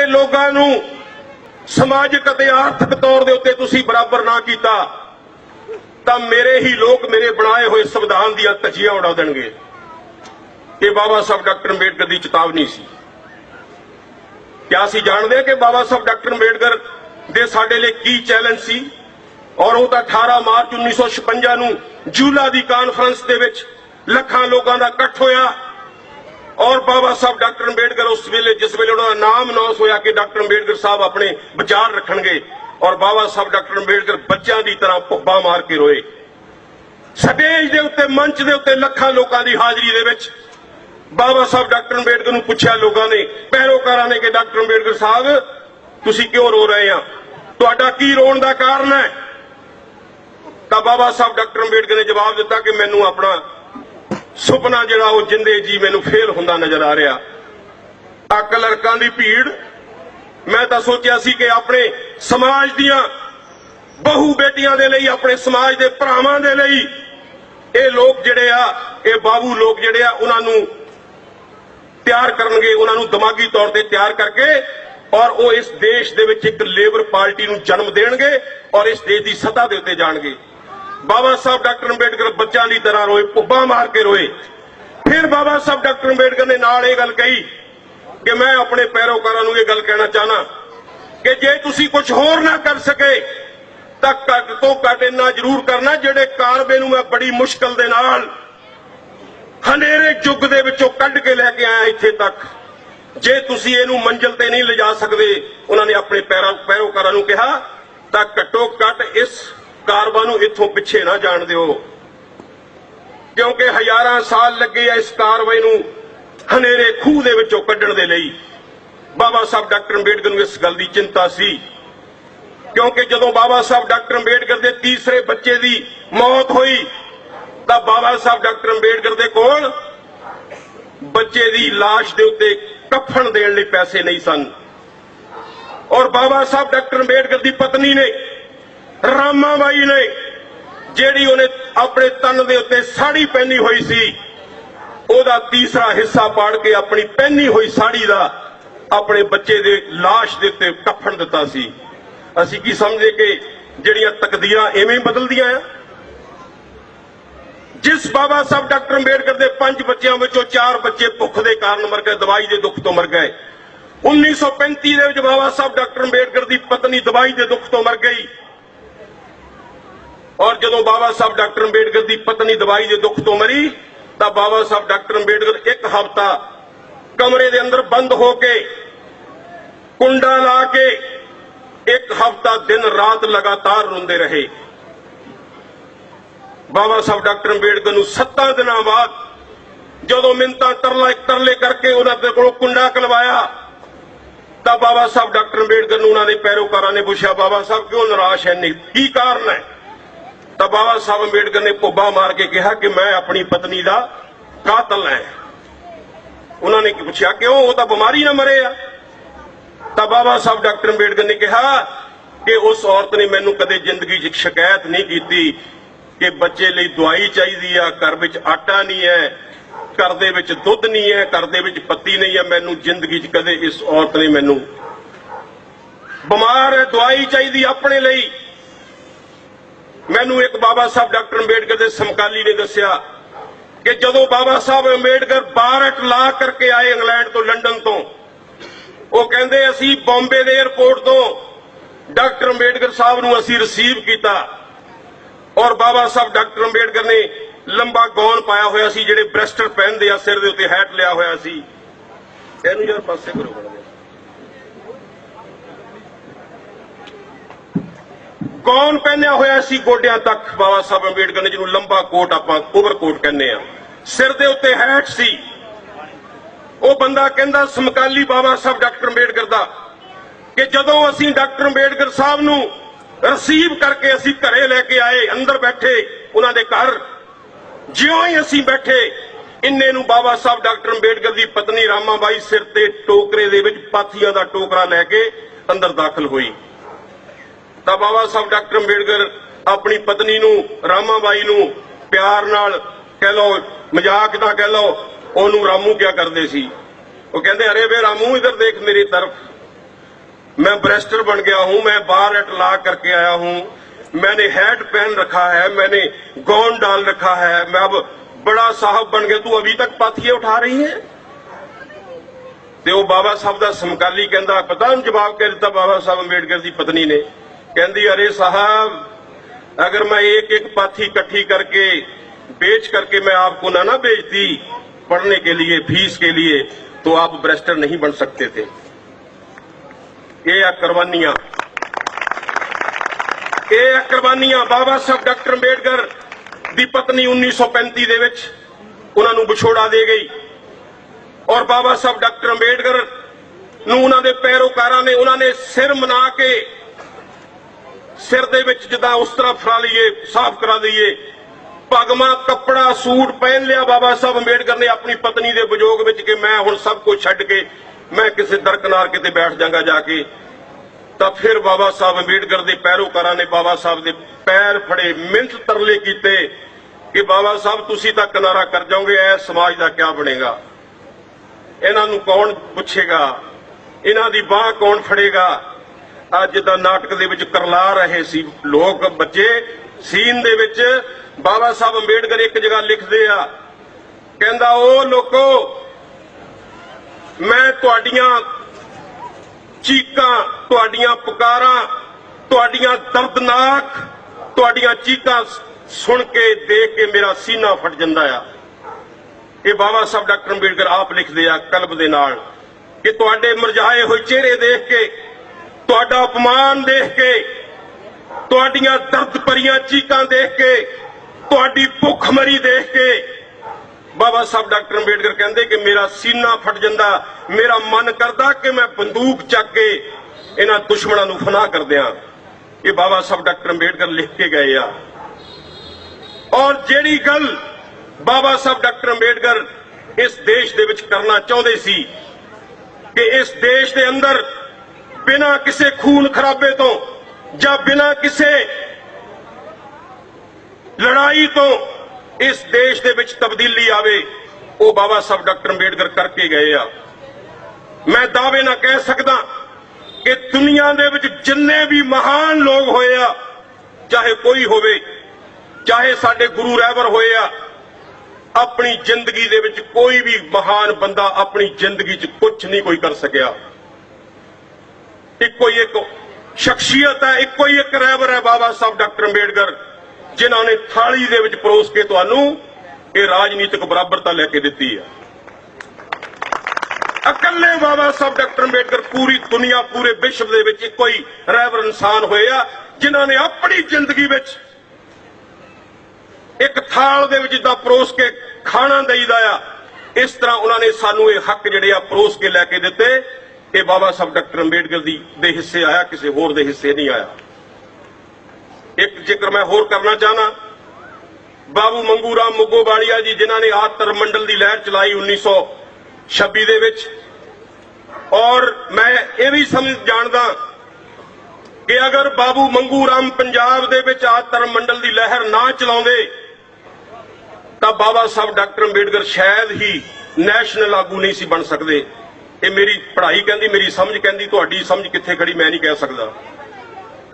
लोगों नूं समाजिक ते आर्थिक तौर दे उत्ते तुसीं बराबर ना कीता तां मेरे ही लोग मेरे बनाए हुए संविधान दीआं धज्जियां उड़ा देणगे। ये बाबा साहब डॉक्टर अंबेडकर की चेतावनी सी। क्या असीं जाणदे हां कि बाबा साहब डॉक्टर अंबेडकर दे साडे लई की चैलेंज सी? और वो तां 18 मार्च 1956 नूं जूला दी कानफ्रेंस दे विच लखां लोगों का इकट्ठ होया और बाबा साहब डॉक्टर अंबेडकर उस वेले जिस वेले उन्होंने नाम अनाउंस होया कि डॉक्टर अंबेडकर साहब अपने विचार रखणगे और बाबा साहब डॉक्टर अंबेडकर बच्चों की तरह भुब्बा मार के रोए। स्टेज के उत्ते मंच के उत्ते लखां लोगों की हाजरी दे विच बाबा साहब डॉक्टर अंबेडकर नूं पुछया लोगों ने, पैरोकारां ने कि डॉक्टर अंबेडकर साहब तुसीं क्यों रो रहे हैं, तुहाडा की रोण दा कारण है? तां बाबा साहब डॉक्टर अंबेडकर ने जवाब दिता कि मैनूं अपना सुपना जिहड़ा वो जिंदे जी मैनूं फेल हुंदा नजर आ रहा। आ क्लर्कां दी भीड़, मैं तां सोचिया सी कि अपने समाज दीआं बहु बेटियां दे लई, अपने समाज दे भरावां दे लई ये लोग जिहड़े आ, ये बाबू लोग जिहड़े आ, उन्हां नूं तैयार करनगे, उन्हां नूं दिमागी तौर ते तैयार करके और वो इस देश दे विच एक लेबर पार्टी नूं जन्म देणगे और इस देश दी सत्ता दे उत्ते जाणगे। बाबा साहब डॉक्टर अंबेडकर बच्चों की तरह रोए, भुब्बा मार के रोए। फिर बाबा साहब डॉक्टर अंबेडकर ने नाल ये गल कही कि मैं अपने पैरोकारां नूं ये गल कहना चाहना कि जे तुसीं कुछ होर ना कर सके तां घट तो घट इन्ना जरूर करना, जिहड़े कारबे नूं मैं बड़ी मुश्किल दे नाल हनेरे युग दे विचों कढ के लैके आया इत्थे तक, जे तुसीं इहनूं मंजिल ते नहीं लिजा सकदे, उन्होंने अपने पैरोकारां नूं कहा, तां घट्टो घट इस कारवां नूं इत्थों पिछे ना जाण दिओ, क्योंकि हजारां साल लगे इस कारवाई नूं हनेरे खूह दे विचों कढण दे लई। बाबा साहब डॉक्टर अंबेडकर नूं इस गल दी चिंता सी, क्योंकि जदों बाबा साहब डॉक्टर अंबेडकर दे तीसरे बच्चे दी मौत होई तां बाबा साहब डॉक्टर अंबेडकर दे कोल बच्चे दी लाश दे उत्ते कफन देण लई पैसे नहीं सन और बाबा साहब डॉक्टर अंबेडकर दी पत्नी ने रामाबाई ने, जेड़ी उन्हें अपने तन दे उत्ते साड़ी पहनी हुई सी, ओदा तीसरा हिस्सा पाड़ के अपनी पहनी हुई साड़ी दा अपने बच्चे दे लाश दे उत्ते कफन दिता सी। असीं की समझे कि जिहड़ियां तकदीरां एवें बदलदियां आ? जिस बाबा साहब डॉक्टर अंबेडकर दे 5 बच्चों विचों 4 बच्चे भुख दे कारण मर गए, दवाई दे दुख तो मर गए। 1935 दे विच बाबा साहब डॉक्टर अंबेडकर दी पत्नी दवाई दे दुख तो मर गई और जदों बाबा साहब डॉक्टर अंबेडकर की पत्नी दवाई के दुख तो मरी तो बाबा साहब डॉक्टर अंबेडकर 1 हफ्ता कमरे के अंदर बंद होके कुंडा ला के 1 हफ्ता दिन रात लगातार रोंदे रहे। बाबा साहब डॉक्टर अंबेडकर नूं 7 दिनों बाद जदों मिन्नतां तरले करके उन्होंने कोलों कुंडा कलवाया तो बाबा साहब डॉक्टर अंबेडकर नूं उन्होंने पैरोकारां ने पूछा, बाबा साहब क्यों निराश है, नहीं की कारण है? तो बाबा साहब अंबेडकर ने भुब्बा मार के कहा कि मैं अपनी पत्नी का कातल है। उन्होंने पूछा क्यों, वो तो बीमारी ना मरे आ? तो बाबा साहब डॉक्टर अंबेडकर ने कहा कि उस औरत ने मैनू कदे जिंदगी च शिकायत नहीं की कि बच्चे लिए दवाई चाहिए, घर में आटा नहीं है, घर दे विच दुध नहीं है, घर दे विच पत्ती नहीं है, मैनू जिंदगी च कदे इस औरत ने मैनू बीमार है दवाई चाहिए अपने लिए। मैनू एक बाबा साहब डॉक्टर अंबेडकर के समकाली ने दसिया कि जदों बाबा साहब अंबेडकर बारट ला करके आए इंग्लैंड तो लंडन तो, वो कहते असी बॉम्बे के एयरपोर्ट तो डॉक्टर अंबेडकर साहब नूं असी रिसीव किया और बाबा साहब डॉक्टर अंबेडकर ने लंबा गौन पाया होया सी, जिहड़े ब्रेस्टर पहनते आ, सिर दे उत्ते हैट लिया होया सी। इहनूं यार पासे करो, गौन पहनिया होया सी गोडियां तक बाबा साहब अंबेडकर ने, जिन्होंने लंबा कोट आपां ओवरकोट कहने आ, सिर दे उत्ते हैट सी। वो बंदा कहंदा समकाली बाबा साहब डॉक्टर अंबेडकर दा कि जदों असीं डॉक्टर अंबेडकर साहब नूं रिसीव करके असीं घरे लैके आए, अंदर बैठे उन्हां दे घर, जिउं ही असीं बैठे इन्ने नूं बाबा साहब डॉक्टर अंबेडकर दी पत्नी रामाबाई सिर ते टोकरे दे विच पाथियां दा टोकरा लैके अंदर दाखल हुई। तो बाबा साहब डॉक्टर अंबेडकर अपनी पत्नी नूं रामाबाई नूं प्यार नाल कह लो, मजाक ना कह लो, ओनू रामू क्या करते सी, वो कहते अरे वे रामू इधर देख मेरी तरफ, मैं बैरिस्टर बन गया हूं, मैं बार एट लॉ करके आया हूं, मैंने हैट पहन रखा है, मैंने गाउन डाल रखा है, मैं अब बड़ा साहब बन गया, तू अभी तक पाथिए उठा रही है? ਤੇ ਉਹ ਬਾਬਾ ਸਾਹਿਬ ਦਾ ਸਮਕਾਲੀ ਕਹਿੰਦਾ, ਪਤਾ ਉਹਨੂੰ ਜਵਾਬ ਕਹਿ ਦਿੱਤਾ ਬਾਬਾ ਸਾਹਿਬ ਅੰਬੇਡਕਰ ਦੀ ਪਤਨੀ ਨੇ, ਕਹਿੰਦੀ अरे साहब अगर मैं एक एक पाथी इकट्ठी करके बेच करके मैं आपको ना बेचती पढ़ने के लिए, फीस के लिए, तो आप बैरिस्टर नहीं बन सकते थे। ये कुर्बानियां बाबा साहब डॉक्टर अंबेडकर दी पत्नी 1935 ਦੇ ਵਿੱਚ ਉਹਨਾਂ ਨੂੰ ਵਿਛੋੜਾ ਦੇ ਗਈ और बाबा साहब डॉक्टर अंबेडकर ਨੂੰ ਉਹਨਾਂ ਦੇ ਪੈਰੋਕਾਰਾਂ ਨੇ ਉਹਨਾਂ ਨੇ ਸਿਰ ਮਨਾ ਕੇ ਸਿਰ ਦੇ ਵਿੱਚ ਜਿੱਦਾਂ ਉਸ ਤਰ੍ਹਾਂ ਫਰਾ ਲਈਏ, ਸਾਫ਼ ਕਰਾ ਦਈਏ, ਪਗਮਾ ਕੱਪੜਾ ਸੂਟ ਪਹਿਨ ਲਿਆ ਬਾਬਾ ਸਾਹਿਬ ਅੰਬੇਡਕਰ ਨੇ ਆਪਣੀ ਪਤਨੀ ਦੇ ਵਿਜੋਗ ਵਿੱਚ ਕਿ ਮੈਂ ਹੁਣ ਸਭ ਕੁਝ ਛੱਡ ਕੇ ਮੈਂ ਕਿਸੇ ਦਰਕਨਾਰ ਕਿਤੇ ਬੈਠ ਜਾਵਾਂਗਾ ਜਾ ਕੇ। ਤਾਂ ਫਿਰ ਬਾਬਾ ਸਾਹਿਬ ਅੰਬੇਡਕਰ ਦੇ ਪੈਰੋਕਾਰਾਂ ਨੇ ਬਾਬਾ ਸਾਹਿਬ ਦੇ ਪੈਰ ਫੜੇ, ਮਿੰਟ ਤਰਲੇ ਕੀਤੇ ਕਿ ਬਾਬਾ ਸਾਹਿਬ ਤੁਸੀਂ ਤਾਂ ਕਿਨਾਰਾ ਕਰ ਜਾਓਗੇ, ਇਹ ਸਮਾਜ ਦਾ ਕੀ ਬਣੇਗਾ, ਇਹਨਾਂ ਨੂੰ ਕੌਣ ਪੁੱਛੇਗਾ, ਇਹਨਾਂ ਦੀ ਬਾਹ ਕੌਣ ਫੜੇਗਾ। ਅੱਜ ਦਾ ਨਾਟਕ ਦੇ ਵਿੱਚ ਕਰਲਾ ਰਹੇ ਸੀ ਲੋਕ, ਬੱਚੇ ਸੀਨ ਦੇ ਵਿੱਚ ਬਾਬਾ ਸਾਹਿਬ ਅੰਬੇਡਕਰ ਇੱਕ ਜਗ੍ਹਾ ਲਿਖਦੇ ਆ, ਕਹਿੰਦਾ ਉਹ ਲੋਕੋ ਮੈਂ ਤੁਹਾਡੀਆਂ ਚੀਕਾਂ, ਤੁਹਾਡੀਆਂ ਪੁਕਾਰਾਂ, ਤੁਹਾਡੀਆਂ ਦਰਦਨਾਕ ਤੁਹਾਡੀਆਂ ਚੀਕਾਂ ਸੁਣ ਕੇ ਦੇਖ ਕੇ ਮੇਰਾ ਸੀਨਾ ਫਟ ਜਾਂਦਾ ਆ। ਇਹ ਬਾਬਾ ਸਾਹਿਬ ਡਾਕਟਰ ਅੰਬੇਡਕਰ ਆਪ ਲਿਖਦੇ ਆ ਕਲਬ ਦੇ ਨਾਲ ਕਿ ਤੁਹਾਡੇ ਮੁਰਝਾਏ ਹੋਏ ਚਿਹਰੇ ਦੇਖ ਕੇ, ਤੁਹਾਡਾ ਅਪਮਾਨ ਦੇਖ ਕੇ, ਤੁਹਾਡੀਆਂ ਦਰਦ ਭਰੀਆਂ ਚੀਕਾਂ ਦੇਖ ਕੇ, ਤੁਹਾਡੀ ਭੁੱਖਮਰੀ ਦੇਖ ਕੇ ਬਾਬਾ ਸਾਹਿਬ ਡਾਕਟਰ ਅੰਬੇਡਕਰ ਕਹਿੰਦੇ ਕਿ ਮੇਰਾ ਸੀਨਾ ਫਟ ਜਾਂਦਾ, ਮੇਰਾ ਮਨ ਕਰਦਾ ਕਿ ਮੈਂ ਬੰਦੂਕ ਚੱਕ ਕੇ ਇਹਨਾਂ ਦੁਸ਼ਮਣਾਂ ਨੂੰ ਫਨਾਹ ਕਰ ਦਿਆਂ। ਇਹ ਬਾਬਾ ਸਾਹਿਬ ਡਾਕਟਰ ਅੰਬੇਡਕਰ ਲਿਖ ਕੇ ਗਏ ਆ। ਔਰ ਜਿਹੜੀ ਗੱਲ ਬਾਬਾ ਸਾਹਿਬ ਡਾਕਟਰ ਅੰਬੇਡਕਰ ਇਸ ਦੇਸ਼ ਦੇ ਵਿੱਚ ਕਰਨਾ ਚਾਹੁੰਦੇ ਸੀ ਕਿ ਇਸ ਦੇਸ਼ ਦੇ ਅੰਦਰ ਬਿਨਾਂ ਕਿਸੇ ਖੂਨ ਖਰਾਬੇ ਤੋਂ ਜਾਂ ਬਿਨਾਂ ਕਿਸੇ ਲੜਾਈ ਤੋਂ ਇਸ ਦੇਸ਼ ਦੇ ਵਿੱਚ ਤਬਦੀਲੀ ਆਵੇ, ਉਹ ਬਾਬਾ ਸਾਹਿਬ ਡਾਕਟਰ ਅੰਬੇਡਕਰ ਕਰਕੇ ਗਏ ਆ। ਮੈਂ ਦਾਅਵੇ ਨਾਲ ਕਹਿ ਸਕਦਾ ਕਿ ਦੁਨੀਆ ਦੇ ਵਿੱਚ ਜਿੰਨੇ ਵੀ ਮਹਾਨ ਲੋਕ ਹੋਏ ਆ, ਚਾਹੇ ਕੋਈ ਹੋਵੇ, ਚਾਹੇ ਸਾਡੇ ਗੁਰੂ ਰਹਿਬਰ ਹੋਏ ਆ, ਆਪਣੀ ਜ਼ਿੰਦਗੀ ਦੇ ਵਿੱਚ ਕੋਈ ਵੀ ਮਹਾਨ ਬੰਦਾ ਆਪਣੀ ਜ਼ਿੰਦਗੀ 'ਚ ਕੁਝ ਨਹੀਂ ਕੋਈ ਕਰ ਸਕਿਆ। ਇੱਕੋ ਹੀ ਇੱਕ ਸ਼ਖਸੀਅਤ ਹੈ, ਇੱਕੋ ਹੀ ਇੱਕ ਰਹਿਬਰ ਹੈ ਬਾਬਾ ਸਾਹਿਬ ਡਾਕਟਰ ਅੰਬੇਡਕਰ, ਜਿਨ੍ਹਾਂ ਨੇ ਥਾਲੀ ਦੇ ਵਿੱਚ ਪਰੋਸ ਕੇ ਤੁਹਾਨੂੰ ਇਹ ਰਾਜਨੀਤਿਕ ਬਰਾਬਰਤਾ ਲੈ ਕੇ ਦਿੱਤੀ ਹੈ। ਇਕੱਲੇ ਬਾਬਾ ਸਾਹਿਬ ਡਾਕਟਰ ਅੰਬੇਡਕਰ ਪੂਰੀ ਦੁਨੀਆ, ਪੂਰੇ ਵਿਸ਼ਵ ਦੇ ਵਿੱਚ ਇੱਕੋ ਹੀ ਰਹਿਬਰ ਇਨਸਾਨ ਹੋਏ ਆ ਜਿਨ੍ਹਾਂ ਨੇ ਆਪਣੀ ਜ਼ਿੰਦਗੀ ਵਿੱਚ ਇੱਕ ਥਾਲ ਦੇ ਵਿੱਚ ਜਿੱਦਾਂ ਪਰੋਸ ਕੇ ਖਾਣਾ ਦੇਈਦਾ ਆ, ਇਸ ਤਰ੍ਹਾਂ ਉਹਨਾਂ ਨੇ ਸਾਨੂੰ ਇਹ ਹੱਕ ਜਿਹੜੇ ਆ ਪਰੋਸ ਕੇ ਲੈ ਕੇ ਦਿੱਤੇ। ਇਹ ਬਾਬਾ ਸਾਹਿਬ ਡਾਕਟਰ ਅੰਬੇਡਕਰ ਦੇ ਹਿੱਸੇ ਆਇਆ, ਕਿਸੇ ਹੋਰ ਦੇ ਹਿੱਸੇ ਨਹੀਂ ਆਇਆ। ਇੱਕ ਜ਼ਿਕਰ ਮੈਂ ਹੋਰ ਕਰਨਾ ਚਾਹਨਾ, ਬਾਬੂ ਮੰਗੂ ਰਾਮ ਮੁੱਗੋਵਾਲੀਆ ਜੀ, ਜਿਨ੍ਹਾਂ ਨੇ ਆਦ ਧਰਮ ਮੰਡਲ ਦੀ ਲਹਿਰ ਚਲਾਈ 1926 ਦੇ ਵਿੱਚ। ਔਰ ਮੈਂ ਇਹ ਵੀ ਸਮਝ ਜਾਣਦਾ ਕਿ ਅਗਰ ਬਾਬੂ ਮੰਗੂ ਰਾਮ ਪੰਜਾਬ ਦੇ ਵਿੱਚ ਆਦ ਧਰਮ ਮੰਡਲ ਦੀ ਲਹਿਰ ਨਾ ਚਲਾਉਂਦੇ ਤਾਂ ਬਾਬਾ ਸਾਹਿਬ ਡਾਕਟਰ ਅੰਬੇਡਕਰ ਸ਼ਾਇਦ ਹੀ ਨੈਸ਼ਨਲ ਆਗੂ ਨਹੀਂ ਸੀ ਬਣ ਸਕਦੇ। ਇਹ ਮੇਰੀ ਪੜ੍ਹਾਈ ਕਹਿੰਦੀ, ਮੇਰੀ ਸਮਝ ਕਹਿੰਦੀ, ਤੁਹਾਡੀ ਸਮਝ ਕਿੱਥੇ ਖੜੀ ਮੈਂ ਨਹੀਂ ਕਹਿ ਸਕਦਾ।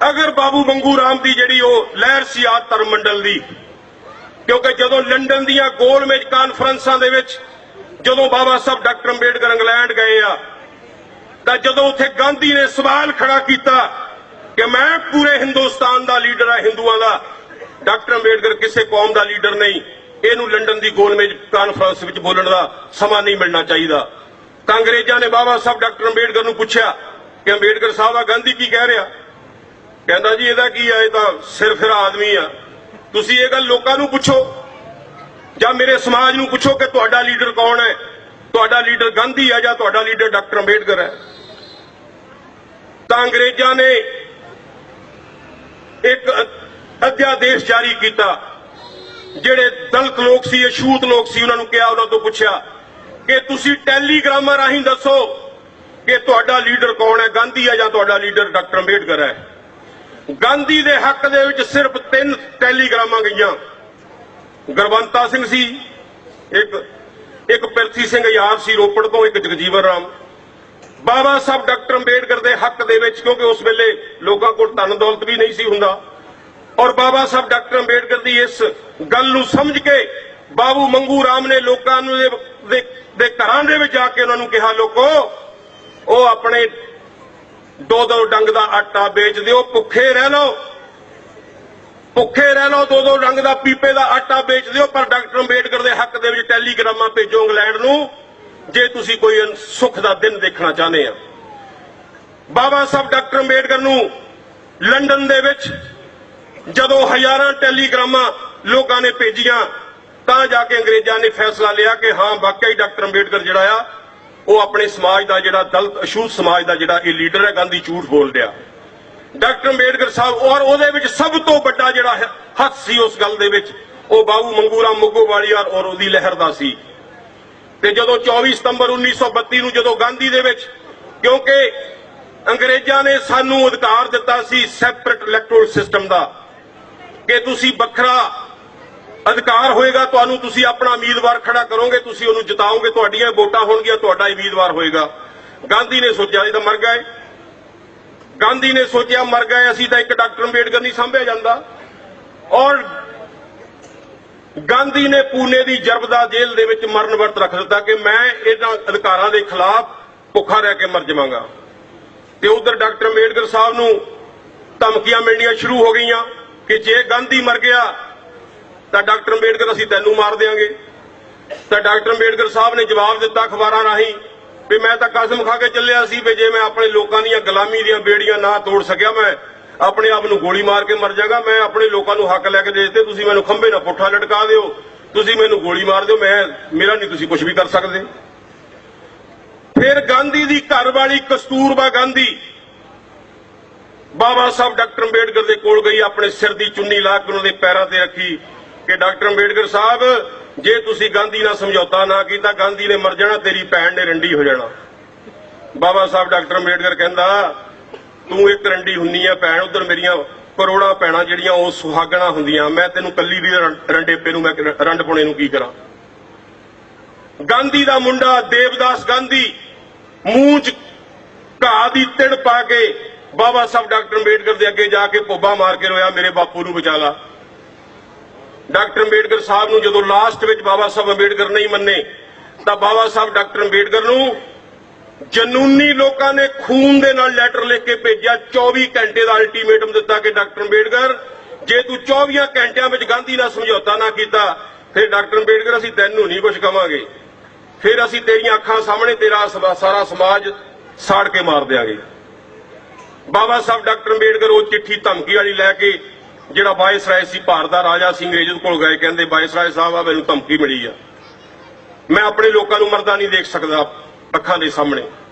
ਅਗਰ ਬਾਬੂ ਮੰਗੂ ਰਾਮ ਦੀ ਜਿਹੜੀ ਉਹ ਲਹਿਰ ਸੀ ਆਦ ਧਰਮ ਮੰਡਲ ਦੀ, ਕਿਉਂਕਿ ਜਦੋਂ ਲੰਡਨ ਦੀਆਂ ਗੋਲਮੇਜ ਕਾਨਫਰੰਸਾਂ ਦੇ ਵਿੱਚ ਜਦੋਂ ਬਾਬਾ ਸਾਹਿਬ ਡਾਕਟਰ ਅੰਬੇਡਕਰ ਇੰਗਲੈਂਡ ਗਏ ਆ, ਤਾਂ ਜਦੋਂ ਉੱਥੇ ਗਾਂਧੀ ਨੇ ਸਵਾਲ ਖੜਾ ਕੀਤਾ ਕਿ ਮੈਂ ਪੂਰੇ ਹਿੰਦੁਸਤਾਨ ਦਾ ਲੀਡਰ ਆ, ਹਿੰਦੂਆਂ ਦਾ, ਡਾਕਟਰ ਅੰਬੇਡਕਰ ਕਿਸੇ ਕੌਮ ਦਾ ਲੀਡਰ ਨਹੀਂ, ਇਹਨੂੰ ਲੰਡਨ ਦੀ ਗੋਲਮੇਜ ਕਾਨਫਰੰਸ ਵਿੱਚ ਬੋਲਣ ਦਾ ਸਮਾਂ ਨਹੀਂ ਮਿਲਣਾ ਚਾਹੀਦਾ। ਤਾਂ ਅੰਗਰੇਜ਼ਾਂ ਨੇ ਬਾਬਾ ਸਾਹਿਬ ਡਾਕਟਰ ਅੰਬੇਡਕਰ ਨੂੰ ਪੁੱਛਿਆ ਕਿ ਅੰਬੇਡਕਰ ਸਾਹਿਬ ਆ ਗਾਂਧੀ ਕੀ ਕਹਿ ਰਿਹਾ? ਕਹਿੰਦਾ ਜੀ ਇਹਦਾ ਕੀ ਆ, ਇਹ ਤਾਂ ਸਿਰ ਫਿਰ ਆਦਮੀ ਆ, ਤੁਸੀਂ ਇਹ ਗੱਲ ਲੋਕਾਂ ਨੂੰ ਪੁੱਛੋ ਜਾਂ ਮੇਰੇ ਸਮਾਜ ਨੂੰ ਪੁੱਛੋ ਕਿ ਤੁਹਾਡਾ ਲੀਡਰ ਕੌਣ ਹੈ, ਤੁਹਾਡਾ ਲੀਡਰ ਗਾਂਧੀ ਹੈ ਜਾਂ ਤੁਹਾਡਾ ਲੀਡਰ ਡਾਕਟਰ ਅੰਬੇਡਕਰ ਹੈ। ਤਾਂ ਅੰਗਰੇਜ਼ਾਂ ਨੇ ਇੱਕ ਅਧਿਆਦੇਸ਼ ਜਾਰੀ ਕੀਤਾ, ਜਿਹੜੇ ਦਲਿਤ ਲੋਕ ਸੀ, ਅਛੂਤ ਲੋਕ ਸੀ, ਉਹਨਾਂ ਨੂੰ ਕਿਹਾ, ਉਹਨਾਂ ਤੋਂ ਪੁੱਛਿਆ ਕਿ ਤੁਸੀਂ ਟੈਲੀਗ੍ਰਾਮਾਂ ਰਾਹੀਂ ਦੱਸੋ ਕਿ ਤੁਹਾਡਾ ਲੀਡਰ ਕੌਣ ਹੈ, ਗਾਂਧੀ ਹੈ ਜਾਂ ਤੁਹਾਡਾ ਲੀਡਰ ਡਾਕਟਰ ਅੰਬੇਡਕਰ ਹੈ। ਗਾਂਧੀ ਦੇ ਹੱਕ ਦੇ ਵਿੱਚ ਸਿਰਫ 3 ਟੈਲੀਗ੍ਰਾਮਾਂ ਗਈਆਂ। ਗੁਰਵੰਤਾ ਸਿੰਘ ਸੀ, ਇੱਕ ਪ੍ਰਿਥੀ ਸਿੰਘ ਯਾਰ ਸੀ ਰੋਪੜ ਤੋਂ, ਇੱਕ ਜਗਜੀਵਨ ਰਾਮ। ਬਾਬਾ ਸਾਹਿਬ ਡਾਕਟਰ ਅੰਬੇਡਕਰ ਦੇ ਹੱਕ ਦੇ ਵਿੱਚ, ਕਿਉਂਕਿ ਉਸ ਵੇਲੇ ਲੋਕਾਂ ਕੋਲ ਧਨ ਦੌਲਤ ਵੀ ਨਹੀਂ ਸੀ ਹੁੰਦਾ, ਔਰ ਬਾਬਾ ਸਾਹਿਬ ਡਾਕਟਰ ਅੰਬੇਡਕਰ ਦੀ ਇਸ ਗੱਲ ਨੂੰ ਸਮਝ ਕੇ ਬਾਬੂ ਮੰਗੂ ਰਾਮ ਨੇ ਲੋਕਾਂ ਨੂੰ ਦੇ ਘਰਾਂ ਦੇ ਵਿੱਚ ਜਾ ਕੇ ਉਹਨਾਂ ਨੂੰ ਕਿਹਾ, ਲੋਕੋ ਉਹ ਆਪਣੇ 2-2 ਡੰਗ ਦਾ ਆਟਾ ਵੇਚ ਦਿਓ, ਭੁੱਖੇ ਰਹਿ ਲਓ, ਭੁੱਖੇ ਰਹਿ ਲਓ, 2-2 ਡੰਗ ਦਾ ਪੀਪੇ ਦਾ ਆਟਾ ਵੇਚ ਦਿਓ, ਪਰ ਡਾਕਟਰ ਅੰਬੇਡਕਰ ਦੇ ਹੱਕ ਦੇ ਵਿੱਚ ਟੈਲੀਗ੍ਰਾਮਾਂ ਭੇਜੋ ਇੰਗਲੈਂਡ ਨੂੰ ਜੇ ਤੁਸੀਂ ਕੋਈ ਸੁੱਖ ਦਾ ਦਿਨ ਦੇਖਣਾ ਚਾਹੁੰਦੇ ਆ। ਬਾਬਾ ਸਾਹਿਬ ਡਾਕਟਰ ਅੰਬੇਡਕਰ ਨੂੰ ਲੰਡਨ ਦੇ ਵਿੱਚ ਜਦੋਂ ਹਜ਼ਾਰਾਂ ਟੈਲੀਗ੍ਰਾਮਾਂ ਲੋਕਾਂ ਨੇ ਭੇਜੀਆਂ ਤਾਂ ਜਾ ਕੇ ਅੰਗਰੇਜ਼ਾਂ ਨੇ ਫੈਸਲਾ ਲਿਆ ਕਿ ਹਾਂ ਵਾਕਈ ਡਾਕਟਰ ਅੰਬੇਡਕਰ ਜਿਹੜਾ ਆ ਉਹ ਆਪਣੇ ਸਮਾਜ ਦਾ ਜਿਹੜਾ ਦਲਿਤ ਅਛੂਤ ਸਮਾਜ ਦਾ ਜਿਹੜਾ ਇਹ ਲੀਡਰ ਹੈ, ਗਾਂਧੀ ਝੂਠ ਬੋਲ ਰਿਹਾ। ਡਾਕਟਰ ਅੰਬੇਡਕਰ ਸਾਹਿਬ ਔਰ ਉਹਦੇ ਵਿੱਚ ਸਭ ਤੋਂ ਵੱਡਾ ਜਿਹੜਾ ਹੱਥ ਸੀ ਉਸ ਗੱਲ ਦੇ ਵਿੱਚ ਉਹ ਬਾਬੂ ਮੰਗੂ ਰਾਮ ਮੱਗੋਵਾਲੀਆਰ ਔਰ ਉਹਦੀ ਲਹਿਰ ਦਾ ਸੀ। ਤੇ ਜਦੋਂ 24 ਸਤੰਬਰ 1932 ਨੂੰ ਜਦੋਂ ਗਾਂਧੀ ਦੇ ਵਿੱਚ, ਕਿਉਂਕਿ ਅੰਗਰੇਜ਼ਾਂ ਨੇ ਸਾਨੂੰ ਅਧਿਕਾਰ ਦਿੱਤਾ ਸੀ ਸੈਪਰੇਟ ਇਲੈਕਟੋਰਲ ਸਿਸਟਮ ਦਾ ਕਿ ਤੁਸੀਂ ਵੱਖਰਾ ਅਧਿਕਾਰ ਹੋਏਗਾ ਤੁਹਾਨੂੰ, ਤੁਸੀਂ ਆਪਣਾ ਉਮੀਦਵਾਰ ਖੜਾ ਕਰੋਗੇ, ਤੁਸੀਂ ਉਹਨੂੰ ਜਿਤਾਓਗੇ, ਤੁਹਾਡੀਆਂ ਵੋਟਾਂ ਹੋਣਗੀਆਂ, ਤੁਹਾਡਾ ਉਮੀਦਵਾਰ ਹੋਏਗਾ। ਗਾਂਧੀ ਨੇ ਸੋਚਿਆ ਇਹ ਤਾਂ ਮਰ ਗਏ, ਗਾਂਧੀ ਨੇ ਸੋਚਿਆ ਮਰ ਗਏ, ਅਸੀਂ ਤਾਂ ਇੱਕ ਡਾਕਟਰ ਅੰਬੇਡਕਰ ਨਹੀਂ ਸਾਂਭਿਆ ਜਾਂਦਾ, ਔਰ ਗਾਂਧੀ ਨੇ ਪੂਨੇ ਦੀ ਜਰਬਦਾ ਜੇਲ੍ਹ ਦੇ ਵਿੱਚ ਮਰਨ ਵਰਤ ਰੱਖ ਦਿੱਤਾ ਕਿ ਮੈਂ ਇਹਨਾਂ ਅਧਿਕਾਰਾਂ ਦੇ ਖਿਲਾਫ ਭੁੱਖਾ ਰਹਿ ਕੇ ਮਰ ਜਾਵਾਂਗਾ। ਤੇ ਉਧਰ ਡਾਕਟਰ ਅੰਬੇਡਕਰ ਸਾਹਿਬ ਨੂੰ ਧਮਕੀਆਂ ਮਿਲਣੀਆਂ ਸ਼ੁਰੂ ਹੋ ਗਈਆਂ ਕਿ ਜੇ ਗਾਂਧੀ ਮਰ ਗਿਆ ਤਾਂ ਡਾਕਟਰ ਅੰਬੇਡਕਰ ਅਸੀਂ ਤੈਨੂੰ ਮਾਰ ਦੇਵਾਂਗੇ। ਤਾਂ ਡਾਕਟਰ ਅੰਬੇਡਕਰ ਸਾਹਿਬ ਨੇ ਜਵਾਬ ਦਿੱਤਾ ਅਖਬਾਰਾਂ ਰਾਹੀਂ ਵੀ ਮੈਂ ਤਾਂ ਕਸਮ ਖਾ ਕੇ ਚੱਲਿਆ ਸੀ ਵੀ ਜੇ ਮੈਂ ਆਪਣੇ ਲੋਕਾਂ ਦੀਆਂ ਗੁਲਾਮੀ ਦੀਆਂ ਬੇੜੀਆਂ ਨਾ ਤੋੜ ਸਕਿਆ ਮੈਂ ਆਪਣੇ ਆਪ ਨੂੰ ਗੋਲੀ ਮਾਰ ਕੇ ਮਰ ਜਾਗਾ। ਮੈਂ ਆਪਣੇ ਲੋਕਾਂ ਨੂੰ ਹੱਕ ਲੈ ਕੇ ਦੇ ਦਿੱਤੇ, ਤੁਸੀਂ ਮੈਨੂੰ ਖੰਭੇ ਨਾਲ ਪੁੱਠਾ ਲਟਕਾ ਦਿਓ, ਤੁਸੀਂ ਮੈਨੂੰ ਗੋਲੀ ਮਾਰ ਦਿਓ, ਮੇਰਾ ਨਹੀਂ ਤੁਸੀਂ ਕੁਝ ਵੀ ਕਰ ਸਕਦੇ। ਫਿਰ ਗਾਂਧੀ ਦੀ ਘਰਵਾਲੀ ਕਸਤੂਰਬਾ ਗਾਂਧੀ ਬਾਬਾ ਸਾਹਿਬ ਡਾਕਟਰ ਅੰਬੇਡਕਰ ਦੇ ਕੋਲ ਗਈ, ਆਪਣੇ ਸਿਰ ਦੀ ਚੁੰਨੀ ਲਾ ਕੇ ਉਹਨਾਂ ਦੇ ਪੈਰਾਂ ਤੇ ਰੱਖੀ ਕਿ ਡਾਕਟਰ ਅੰਬੇਡਕਰ ਸਾਹਿਬ ਜੇ ਤੁਸੀਂ ਗਾਂਧੀ ਨਾਲ ਸਮਝੌਤਾ ਨਾ ਕੀਤਾ ਗਾਂਧੀ ਨੇ ਮਰ ਜਾਣਾ, ਤੇਰੀ ਭੈਣ ਨੇ ਰੰਡੀ ਹੋ ਜਾਣਾ। ਬਾਬਾ ਸਾਹਿਬ ਡਾਕਟਰ ਅੰਬੇਡਕਰ ਕਹਿੰਦਾ ਤੂੰ ਇੱਕ ਰੰਡੀ ਹੁੰਨੀ ਆ ਭੈਣ, ਉਧਰ ਮੇਰੀਆਂ ਕਰੋੜਾਂ ਭੈਣਾਂ ਜਿਹੜੀਆਂ ਉਹ ਸੁਹਾਗਣਾ ਹੁੰਦੀਆਂ, ਮੈਂ ਤੈਨੂੰ ਕੱਲੀ ਦੀ ਰੰਡੇਪੇ ਨੂੰ ਮੈਂ ਰੰਡ ਪੁਣੇ ਨੂੰ ਕੀ ਕਰਾਂ। ਗਾਂਧੀ ਦਾ ਮੁੰਡਾ ਦੇਵਦਾਸ ਗਾਂਧੀ ਮੂੰਹ 'ਚ ਘਾਹ ਦੀ ਤਿੜ ਪਾ ਕੇ ਬਾਬਾ ਸਾਹਿਬ ਡਾਕਟਰ ਅੰਬੇਡਕਰ ਦੇ ਅੱਗੇ ਜਾ ਕੇ ਭੁੱਬਾ ਮਾਰ ਕੇ ਰੋਇਆ, ਮੇਰੇ ਬਾਪੂ ਨੂੰ ਬਚਾ ਲਾ। ਡਾਕਟਰ ਅੰਬੇਡਕਰ ਸਾਹਿਬ ਨੂੰ ਜਦੋਂ ਲਾਸਟ ਵਿੱਚ ਬਾਬਾ ਸਾਹਿਬ ਅੰਬੇਡਕਰ ਨਹੀਂ ਮੰਨੇ ਤਾਂ ਬਾਬਾ ਸਾਹਿਬ ਡਾਕਟਰ ਅੰਬੇਡਕਰ ਨੂੰ ਜਨੂਨੀ ਲੋਕਾਂ ਨੇ ਖੂਨ ਦੇ ਨਾਲ ਲੈਟਰ ਲਿਖ ਕੇ ਭੇਜਿਆ, 24 ਘੰਟੇ ਦਾ ਅਲਟੀਮੇਟਮ ਦਿੱਤਾ ਕਿ ਡਾਕਟਰ ਅੰਬੇਡਕਰ ਜੇ ਤੂੰ 24 ਘੰਟਿਆਂ ਵਿੱਚ ਗਾਂਧੀ ਨਾਲ ਸਮਝੌਤਾ ਨਾ ਕੀਤਾ ਫਿਰ ਡਾਕਟਰ ਅੰਬੇਡਕਰ ਅਸੀਂ ਤੈਨੂੰ ਨਹੀਂ ਕੁਝ ਕਵਾਂਗੇ, ਫਿਰ ਅਸੀਂ ਤੇਰੀਆਂ ਅੱਖਾਂ ਸਾਹਮਣੇ ਤੇਰਾ ਸਾਰਾ ਸਮਾਜ ਸਾੜ ਕੇ ਮਾਰ ਦਿਆਂਗੇ। ਬਾਬਾ ਸਾਹਿਬ ਡਾਕਟਰ ਅੰਬੇਡਕਰ ਉਹ ਚਿੱਠੀ ਧਮਕੀ ਵਾਲੀ ਲੈ ਕੇ ਜਿਹੜਾ ਵਾਇਸਰਾਏ ਸੀ ਭਾਰਤ ਦਾ ਰਾਜਾ ਸੀ ਅੰਗਰੇਜ਼ ਕੋਲ ਗਏ, ਕਹਿੰਦੇ ਵਾਇਸਰਾਏ ਸਾਹਿਬ ਆ ਮੈਨੂੰ ਧਮਕੀ ਮਿਲੀ ਆ, ਮੈਂ ਆਪਣੇ ਲੋਕਾਂ ਨੂੰ ਮਰਦਾ ਨਹੀਂ ਦੇਖ ਸਕਦਾ ਅੱਖਾਂ ਦੇ ਸਾਹਮਣੇ।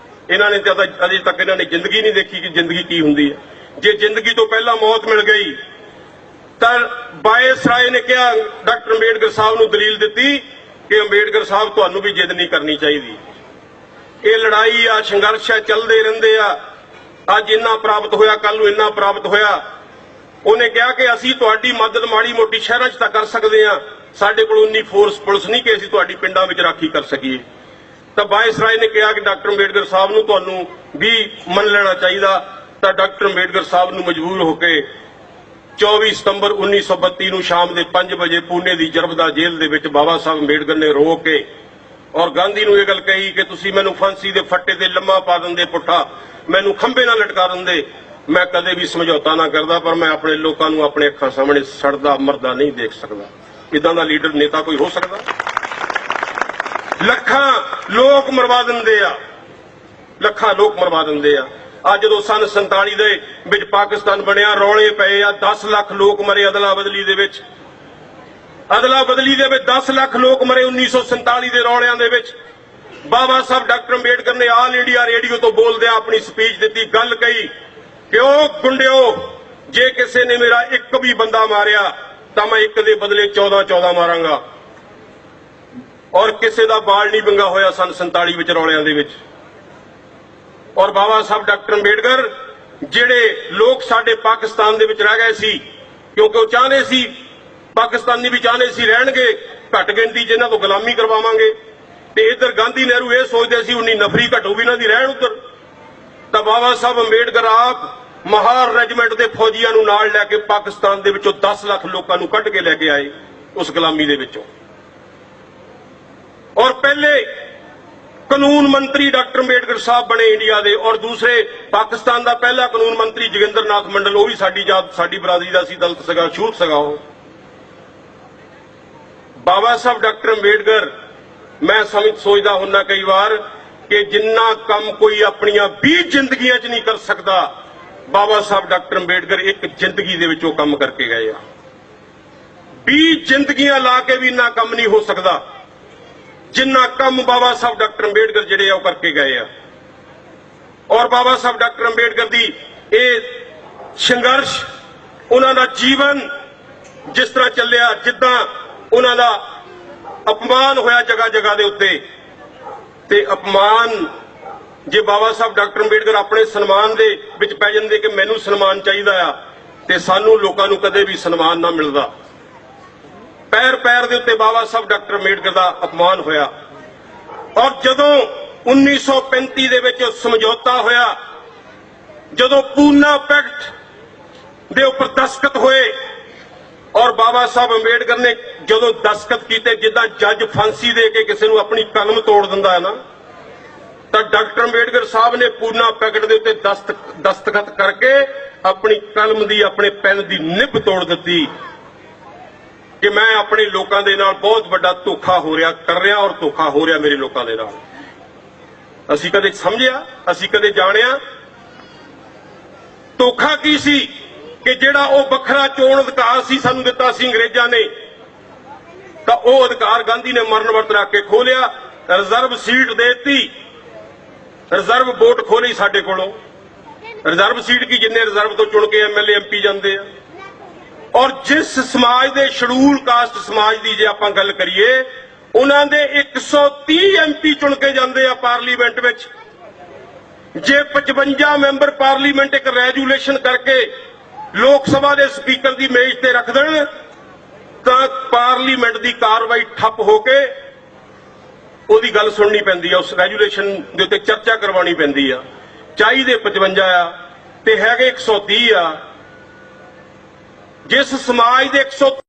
ਇਹਨਾਂ ਨੇ ਤਾਂ ਅਜੇ ਤੱਕ ਇਹਨਾਂ ਨੇ ਜ਼ਿੰਦਗੀ ਨਹੀਂ ਦੇਖੀ ਕਿ ਜ਼ਿੰਦਗੀ ਕੀ ਹੁੰਦੀ ਹੈ। ਜੇ ਜ਼ਿੰਦਗੀ ਤੋਂ ਪਹਿਲਾਂ ਮੌਤ ਮਿਲ ਗਈ ਤਾਂ ਵਾਇਸਰਾਏ ਨੇ ਕਿਹਾ ਡਾਕਟਰ ਅੰਬੇਡਕਰ ਸਾਹਿਬ ਨੂੰ ਦਲੀਲ ਦਿੱਤੀ ਕਿ ਅੰਬੇਡਕਰ ਸਾਹਿਬ ਤੁਹਾਨੂੰ ਵੀ ਜਿੱਦ ਨਹੀਂ ਕਰਨੀ ਚਾਹੀਦੀ, ਇਹ ਲੜਾਈ ਆ ਸੰਘਰਸ਼ ਆ ਚੱਲਦੇ ਰਹਿੰਦੇ ਆ, ਅੱਜ ਇੰਨਾ ਪ੍ਰਾਪਤ ਹੋਇਆ ਕੱਲ ਨੂੰ ਇੰਨਾ ਪ੍ਰਾਪਤ ਹੋਇਆ। ਉਹਨੇ ਕਿਹਾ ਕਿ ਅਸੀਂ ਤੁਹਾਡੀ ਮਦਦ ਮਾੜੀ ਮੋਟੀ ਸ਼ਹਿਰਾਂ 'ਚ ਤਾਂ ਕਰ ਸਕਦੇ ਆ, ਸਾਡੇ ਕੋਲ ਉਨੀ ਫੋਰਸ ਪੁਲਿਸ ਨਹੀਂ ਕਿ ਅਸੀਂ ਤੁਹਾਡੀ ਪਿੰਡਾਂ ਵਿੱਚ ਰਾਖੀ ਕਰ ਸਕੀਏ। ਤਾਂ ਵਾਇਸਰਾਏ ਨੇ ਕਿਹਾ ਕਿ ਡਾਕਟਰ ਅੰਬੇਡਕਰ ਸਾਹਿਬ ਨੂੰ ਤੁਹਾਨੂੰ ਵੀ ਮੰਨ ਲੈਣਾ ਚਾਹੀਦਾ। ਤਾਂ ਡਾਕਟਰ ਅੰਬੇਡਕਰ ਸਾਹਿਬ ਨੂੰ ਮਜਬੂਰ ਹੋ ਕੇ 24 ਸਤੰਬਰ 1932 ਨੂੰ ਸ਼ਾਮ ਦੇ 5 ਵਜੇ ਪੂਨੇ ਦੀ ਜਰਬਦਾ ਜੇਲ੍ਹ ਦੇ ਵਿੱਚ ਬਾਬਾ ਸਾਹਿਬ ਅੰਬੇਡਕਰ ਨੇ ਰੋ ਕੇ ਔਰ ਗਾਂਧੀ ਨੂੰ ਇਹ ਗੱਲ ਕਹੀ ਕਿ ਤੁਸੀਂ ਮੈਨੂੰ ਫਾਂਸੀ ਦੇ ਫੱਟੇ ਤੇ ਲੰਮਾ ਪਾ ਦਿੰਦੇ ਪੁੱਠਾ, ਮੈਨੂੰ ਖੰਭੇ ਨਾਲ ਲਟਕਾ ਦਿੰਦੇ, ਮੈਂ ਕਦੇ ਵੀ ਸਮਝੌਤਾ ਨਾ ਕਰਦਾ, ਪਰ ਮੈਂ ਆਪਣੇ ਲੋਕਾਂ ਨੂੰ ਆਪਣੇ ਅੱਖਾਂ ਸਾਹਮਣੇ ਸੜਦਾ ਮਰਦਾ ਨਹੀਂ ਦੇਖ ਸਕਦਾ। ਇਦਾਂ ਦਾ ਲੀਡਰ ਨੇਤਾ ਕੋਈ ਹੋ ਸਕਦਾ? ਲੱਖਾਂ ਲੋਕ ਮਰਵਾ ਦਿੰਦੇ ਆ, ਲੱਖਾਂ ਲੋਕ ਮਰਵਾ ਦਿੰਦੇ ਆ। ਅੱਜ ਜਦੋਂ ਸਨ 47 ਦੇ ਵਿੱਚ ਪਾਕਿਸਤਾਨ ਬਣਿਆ ਰੌਲੇ ਪਏ ਆ, 10 ਲੱਖ ਲੋਕ ਮਰੇ ਅਦਲਾ ਬਦਲੀ ਦੇ ਵਿੱਚ, ਅਦਲਾ ਬਦਲੀ ਦੇ ਵਿੱਚ 10 ਲੱਖ ਲੋਕ ਮਰੇ 1947 ਦੇ ਰੌਲਿਆਂ ਦੇ ਵਿੱਚ। ਬਾਬਾ ਸਾਹਿਬ ਡਾਕਟਰ ਅੰਬੇਡਕਰ ਨੇ ਆਲ ਇੰਡੀਆ ਰੇਡੀਓ ਤੋਂ ਬੋਲਦਿਆਂ ਆਪਣੀ ਸਪੀਚ ਦਿੱਤੀ, ਗੱਲ ਕਹੀ ਕਿ ਉਹ ਗੁੰਡਿਓ ਜੇ ਕਿਸੇ ਨੇ ਮੇਰਾ ਇੱਕ ਵੀ ਬੰਦਾ ਮਾਰਿਆ ਤਾਂ ਮੈਂ ਇੱਕ ਦੇ ਬਦਲੇ 14 ਮਾਰਾਂਗਾ। ਔਰ ਕਿਸੇ ਦਾ ਬਾਲ ਨਹੀਂ ਵਿੰਗਾ ਹੋਇਆ ਸਨ 47 ਵਿੱਚ ਰੌਲਿਆਂ ਦੇ ਵਿੱਚ। ਔਰ ਬਾਬਾ ਸਾਹਿਬ ਡਾਕਟਰ ਅੰਬੇਡਕਰ ਜਿਹੜੇ ਲੋਕ ਸਾਡੇ ਪਾਕਿਸਤਾਨ ਦੇ ਵਿੱਚ ਰਹਿ ਗਏ ਸੀ ਕਿਉਂਕਿ ਉਹ ਚਾਹੁੰਦੇ ਸੀ ਪਾਕਿਸਤਾਨੀ ਵੀ ਚਾਹੁੰਦੇ ਸੀ ਰਹਿਣਗੇ ਘੱਟ ਗਿਣਤੀ ਜਿਨ੍ਹਾਂ ਤੋਂ ਗੁਲਾਮੀ ਕਰਵਾਵਾਂਗੇ, ਤੇ ਇੱਧਰ ਗਾਂਧੀ ਨਹਿਰੂ ਇਹ ਸੋਚਦੇ ਸੀ ਉਨੀ ਨਫਰੀ ਘਟੂਗੀ ਇਹਨਾਂ ਦੀ ਰਹਿਣ ਉੱਧਰ ਤਾਂ ਬਾਬਾ ਸਾਹਿਬ ਅੰਬੇਡਕਰ ਆਪ ਮਹਾਰ ਰੈਜੀਮੈਂਟ ਦੇ ਫੌਜੀਆਂ ਨੂੰ ਨਾਲ ਲੈ ਕੇ ਪਾਕਿਸਤਾਨ ਦੇ ਵਿੱਚੋਂ 10 ਲੱਖ ਲੋਕਾਂ ਨੂੰ ਕੱਢ ਕੇ ਲੈ ਕੇ ਆਏ ਉਸ ਗੁਲਾਮੀ ਦੇ ਵਿੱਚੋਂ। ਔਰ ਪਹਿਲੇ ਕਾਨੂੰਨ ਮੰਤਰੀ ਡਾਕਟਰ ਅੰਬੇਡਕਰ ਸਾਹਿਬ ਬਣੇ ਇੰਡੀਆ ਦੇ, ਔਰ ਦੂਸਰੇ ਪਾਕਿਸਤਾਨ ਦਾ ਪਹਿਲਾ ਕਾਨੂੰਨ ਮੰਤਰੀ ਜੋਗਿੰਦਰ ਨਾਥ ਮੰਡਲ, ਉਹ ਵੀ ਸਾਡੀ ਬਰਾਦਰੀ ਦਾ ਸੀ, ਦਲਿਤ ਸੀਗਾ, ਛੂਤ ਸੀਗਾ ਉਹ। ਬਾਬਾ ਸਾਹਿਬ ਡਾਕਟਰ ਅੰਬੇਡਕਰ, ਮੈਂ ਸੋਚਦਾ ਹੁੰਨਾ ਕਈ ਵਾਰ ਕਿ ਜਿੰਨਾ ਕੰਮ ਕੋਈ ਆਪਣੀਆਂ 20 ਜ਼ਿੰਦਗੀਆਂ 'ਚ ਨਹੀਂ ਕਰ ਸਕਦਾ, ਬਾਬਾ ਸਾਹਿਬ ਡਾਕਟਰ ਅੰਬੇਡਕਰ ਇੱਕ ਜ਼ਿੰਦਗੀ ਦੇ ਵਿੱਚ ਉਹ ਕੰਮ ਕਰਕੇ ਗਏ ਆ। 20 ਜ਼ਿੰਦਗੀਆਂ ਲਾ ਕੇ ਵੀ ਇੰਨਾ ਕੰਮ ਨਹੀਂ ਹੋ ਸਕਦਾ ਜਿੰਨਾ ਕੰਮ ਬਾਬਾ ਸਾਹਿਬ ਡਾਕਟਰ ਅੰਬੇਡਕਰ ਜਿਹੜੇ ਆ ਉਹ ਕਰਕੇ ਗਏ ਆ। ਔਰ ਬਾਬਾ ਸਾਹਿਬ ਡਾਕਟਰ ਅੰਬੇਡਕਰ ਦੀ ਇਹ ਸੰਘਰਸ਼, ਉਹਨਾਂ ਦਾ ਜੀਵਨ ਜਿਸ ਤਰ੍ਹਾਂ ਚੱਲਿਆ, ਜਿੱਦਾਂ ਉਹਨਾਂ ਦਾ ਅਪਮਾਨ ਹੋਇਆ ਜਗ੍ਹਾ ਜਗ੍ਹਾ ਦੇ ਉੱਤੇ, ਤੇ ਅਪਮਾਨ ਜੇ ਬਾਬਾ ਸਾਹਿਬ ਡਾਕਟਰ ਅੰਬੇਡਕਰ ਆਪਣੇ ਸਨਮਾਨ ਦੇ ਵਿੱਚ ਪੈ ਜਾਂਦੇ ਕਿ ਮੈਨੂੰ ਸਨਮਾਨ ਚਾਹੀਦਾ ਆ, ਤੇ ਸਾਨੂੰ ਲੋਕਾਂ ਨੂੰ ਕਦੇ ਵੀ ਸਨਮਾਨ ਨਾ ਮਿਲਦਾ। ਪੈਰ ਪੈਰ ਦੇ ਉੱਤੇ ਬਾਬਾ ਸਾਹਿਬ ਡਾਕਟਰ ਅੰਬੇਡਕਰ ਦਾ ਅਪਮਾਨ ਹੋਇਆ। ਔਰ ਜਦੋਂ 1935 ਦੇ ਵਿੱਚ ਸਮਝੌਤਾ ਹੋਇਆ, ਜਦੋਂ ਪੂਨਾ ਪੈਕਟ ਦੇ ਉੱਪਰ ਦਸਤਖਤ ਹੋਏ, ਔਰ ਬਾਬਾ ਸਾਹਿਬ ਅੰਬੇਡਕਰ ਨੇ ਜਦੋਂ ਦਸਤਖਤ ਕੀਤੇ, ਜਿੱਦਾਂ ਜੱਜ ਫਾਂਸੀ ਦੇ ਕੇ ਕਿਸੇ ਨੂੰ ਆਪਣੀ ਕਲਮ ਤੋੜ ਦਿੰਦਾ ਹੈ ਨਾ, ਤਾਂ ਡਾਕਟਰ ਅੰਬੇਡਕਰ ਸਾਹਿਬ ਨੇ ਪੂਨਾ ਪੈਕਟ ਦੇ ਉੱਤੇ ਦਸਤਖਤ ਕਰਕੇ ਆਪਣੀ ਕਲਮ ਦੀ, ਆਪਣੇ ਪੈਨ ਦੀ ਨਿੱਬ ਤੋੜ ਦਿੱਤੀ ਕਿ ਮੈਂ ਆਪਣੇ ਲੋਕਾਂ ਦੇ ਨਾਲ ਬਹੁਤ ਵੱਡਾ ਧੋਖਾ ਕਰ ਰਿਹਾ ਔਰ ਧੋਖਾ ਹੋ ਰਿਹਾ ਮੇਰੇ ਲੋਕਾਂ ਦੇ ਨਾਲ। ਅਸੀਂ ਕਦੇ ਸਮਝਿਆ, ਅਸੀਂ ਕਦੇ ਜਾਣਿਆ ਧੋਖਾ ਕੀ ਸੀ? ਕਿ ਜਿਹੜਾ ਉਹ ਵੱਖਰਾ ਚੋਣ ਅਧਿਕਾਰ ਸੀ ਸਾਨੂੰ ਦਿੱਤਾ ਸੀ ਅੰਗਰੇਜ਼ਾਂ ਨੇ, ਤਾਂ ਉਹ ਅਧਿਕਾਰ ਗਾਂਧੀ ਨੇ ਮਰਨ ਵਰਤ ਰੱਖ ਕੇ ਖੋਲਿਆ। ਰਿਜ਼ਰਵ ਸੀਟ ਦੇਤੀ, ਰਿਜ਼ਰਵ ਵੋਟ ਖੋਲੀ ਸਾਡੇ ਕੋਲੋਂ। ਰਿਜ਼ਰਵ ਸੀਟ ਕੀ, ਜਿੰਨੇ ਰਿਜ਼ਰਵ ਤੋਂ ਚੁਣ ਕੇ ਐਮਐਲਏ ਐਮਪੀ ਜਾਂਦੇ ਆ। ਔਰ ਜਿਸ ਸਮਾਜ ਦੇ ਸ਼ਡਿਊਲ ਕਾਸਟ ਸਮਾਜ ਦੀ ਜੇ ਆਪਾਂ ਗੱਲ ਕਰੀਏ, ਉਹਨਾਂ ਦੇ 130 ਐਮਪੀ ਚੁਣ ਕੇ ਜਾਂਦੇ ਆ ਪਾਰਲੀਮੈਂਟ ਵਿੱਚ। ਜੇ 55 ਮੈਂਬਰ ਪਾਰਲੀਮੈਂਟ ਇੱਕ ਰੈਜੂਲੇਸ਼ਨ ਕਰਕੇ ਲੋਕ ਸਭਾ ਦੇ ਸਪੀਕਰ ਦੀ ਮੇਜ਼ ਤੇ ਰੱਖ ਦੇਣ, ਤਾਂ ਪਾਰਲੀਮੈਂਟ ਦੀ ਕਾਰਵਾਈ ਠੱਪ ਹੋ ਕੇ ਉਹਦੀ ਗੱਲ ਸੁਣਨੀ ਪੈਂਦੀ ਆ, ਉਸ ਰੈਜੂਲੇਸ਼ਨ ਦੇ ਉੱਤੇ ਚਰਚਾ ਕਰਵਾਉਣੀ ਪੈਂਦੀ ਆ। ਚਾਹੀਦੇ 55 ਆ ਤੇ ਹੈਗੇ 130 ਆ। ਜਿਸ ਸਮਾਜ ਦੇ 130